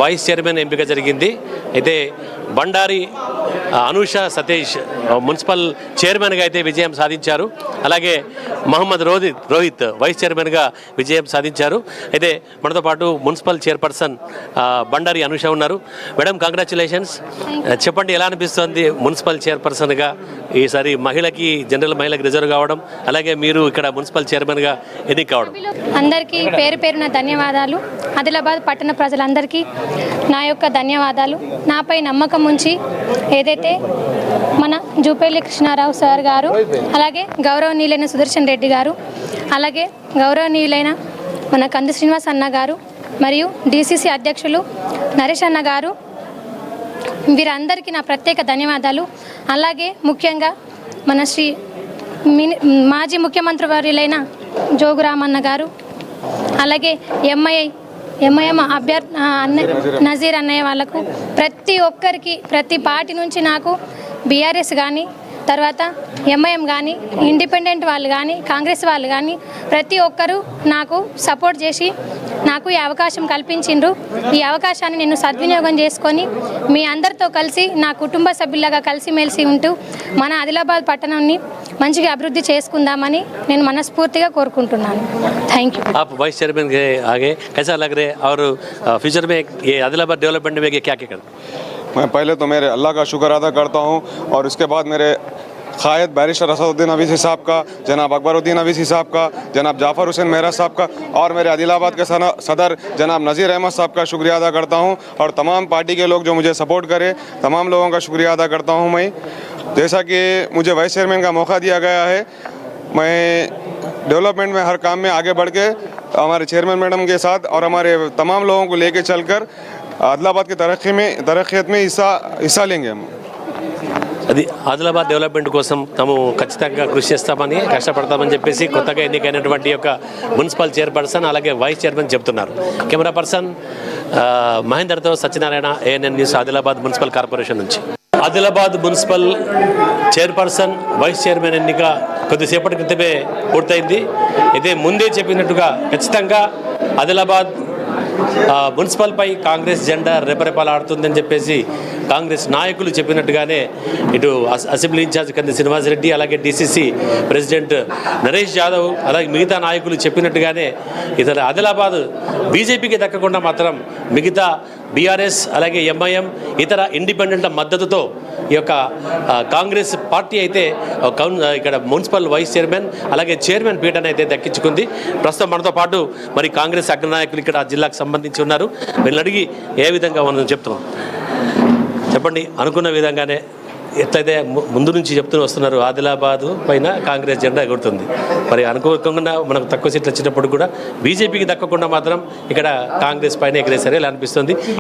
Vice chairman ఎంపిక జరిగింది. అయితే బండారి అనూష సతీష్ మున్సిపల్ చైర్మన్గా అయితే విజయం సాధించారు. అలాగే మహమ్మద్ రోహిత్ వైస్ చైర్మన్గా విజయం సాధించారు. అయితే మనతో పాటు మున్సిపల్ చైర్పర్సన్ బండారి అనూష ఉన్నారు. Madam, congratulations. చెప్పండి, ఎలా అనిపిస్తుంది మున్సిపల్ చైర్పర్సన్గా ఈసారి జనరల్ మహిళకి రిజర్వ్ కావడం, అలాగే మీరు ఇక్కడ మున్సిపల్ చైర్మన్గా ఎన్నిక కావడం? అందరికీ పేరు పేరున ధన్యవాదాలు. ఆదిలాబాద్ పట్టణ ప్రజలందరికీ నా యొక్క ధన్యవాదాలు. నాపై నమ్మకం ఉంచి ఏదైతే మన జూపల్లి కృష్ణారావు సార్ గారు, అలాగే గౌరవనీయులైన సుదర్శన్ రెడ్డి గారు, అలాగే గౌరవనీయులైన మన కంది శ్రీనివాస్ అన్న గారు, మరియు డిసిసి అధ్యక్షులు నరేష్ అన్న గారు, వీరందరికీ నా ప్రత్యేక ధన్యవాదాలు. అలాగే ముఖ్యంగా మన మాజీ ముఖ్యమంత్రి వర్యులైన జోగురామన్న గారు, అలాగే ఎంఐఎం అభ్యర్థి నజీర్ అన్నయ్య వాళ్ళకు, ప్రతి ఒక్కరికి ప్రతి పార్టీ నుంచి నాకు బీఆర్ఎస్ కానీ, తర్వాత ఎంఐఎం కానీ, ఇండిపెండెంట్ వాళ్ళు కానీ, కాంగ్రెస్ వాళ్ళు కానీ ప్రతి ఒక్కరూ నాకు సపోర్ట్ చేసి నాకు ఈ అవకాశం కల్పించిండ్రు. ఈ అవకాశాన్ని నేను సద్వినియోగం చేసుకొని మీ అందరితో కలిసి నా కుటుంబ సభ్యులాగా కలిసిమెలిసి ఉంటూ మన ఆదిలాబాద్ పట్టణాన్ని మంచిగా అభివృద్ధి చేసుకుందామని నేను మనస్ఫూర్తిగా కోరుకుంటున్నాను. Thank you. आप वाइस चेयरमैन के आगे कैसा लग रहे और फ्यूचर में ये आदिलाबाद डेवलपमेंट में क्या क्या कर? मैं पहले तो मेरे अल्लाह का शुक्र अदा करता हूँ और उसके बाद मेरे क़ायद बैरिस्टर असदुद्दीन अवीसी साहब का, जनाब अकबरुद्दीन अवीसी साहब का, जनाब जाफ़र हुसैन मेहरा साहब का और मेरे आदिलाबाद के सदर जनाब नज़ीर अहमद साहब का शुक्रिया अदा करता हूँ और तमाम पार्टी के लोग जो मुझे सपोर्ट करे, तमाम लोगों का शुक्रिया अदा करता हूँ मैं। जैसा कि मुझे वाइस चेयरमैन का मौका दिया गया है, मैं डेवलपमेंट में हर काम में आगे बढ़ के हमारे चेयरमैन मैडम के साथ और हमारे तमाम लोगों को लेके चलकर आदिलाबाद की तरक्कीत में हिस्सा लेंगे हम। అది ఆదిలాబాద్ డెవలప్మెంట్ కోసం తాము ఖచ్చితంగా కృషి చేస్తామని, కష్టపడతామని చెప్పేసి కొత్తగా ఎన్నికైనటువంటి యొక్క మున్సిపల్ చైర్పర్సన్ అలాగే వైస్ చైర్మన్ చెప్తున్నారు. కెమెరా పర్సన్ మహేందర్తో Satyanarayana, ANN news, Adilabad municipal corporation నుంచి. Adilabad municipal chairperson vice chairman ఎన్నిక కొద్దిసేపటి క్రితమే పూర్తయింది. అయితే ముందే చెప్పినట్టుగా ఖచ్చితంగా ఆదిలాబాద్ మున్సిపల్పై కాంగ్రెస్ జెండా రెపరెపలాడుతుందని చెప్పేసి కాంగ్రెస్ నాయకులు చెప్పినట్టుగానే ఇటు అసెంబ్లీ ఇన్ఛార్జ్ కంది శ్రీనివాసరెడ్డి, అలాగే డిసిసి ప్రెసిడెంట్ నరేష్ యాదవ్, అలాగే మిగతా నాయకులు చెప్పినట్టుగానే ఇతర ఆదిలాబాద్ బీజేపీకి దక్కకుండా మాత్రం మిగతా బీఆర్ఎస్ అలాగే ఎంఐఎం ఇతర ఇండిపెండెంట్ల మద్దతుతో ఈ యొక్క కాంగ్రెస్ పార్టీ అయితే ఇక్కడ మున్సిపల్ వైస్ చైర్మన్ అలాగే చైర్మన్ పీఠాన్ని అయితే దక్కించుకుంది. ప్రస్తుతం మనతో పాటు మరి కాంగ్రెస్ అగ్రనాయకులు ఇక్కడ జిల్లాకు సంబంధించి ఉన్నారు. వీళ్ళని అడిగి ఏ విధంగా మనం చెప్తున్నాం, చెప్పండి. అనుకున్న విధంగానే ఎట్లయితే ముందు నుంచి చెప్తూ వస్తున్నారు, ఆదిలాబాదు పైన కాంగ్రెస్ జెండా ఎగురుతుంది. మరి అనుకోకుండా మనకు తక్కువ సీట్లు వచ్చినప్పుడు కూడా బీజేపీకి దక్కకుండా మాత్రం ఇక్కడ కాంగ్రెస్ పైన ఎగిరేసరి ఇలా అనిపిస్తుంది.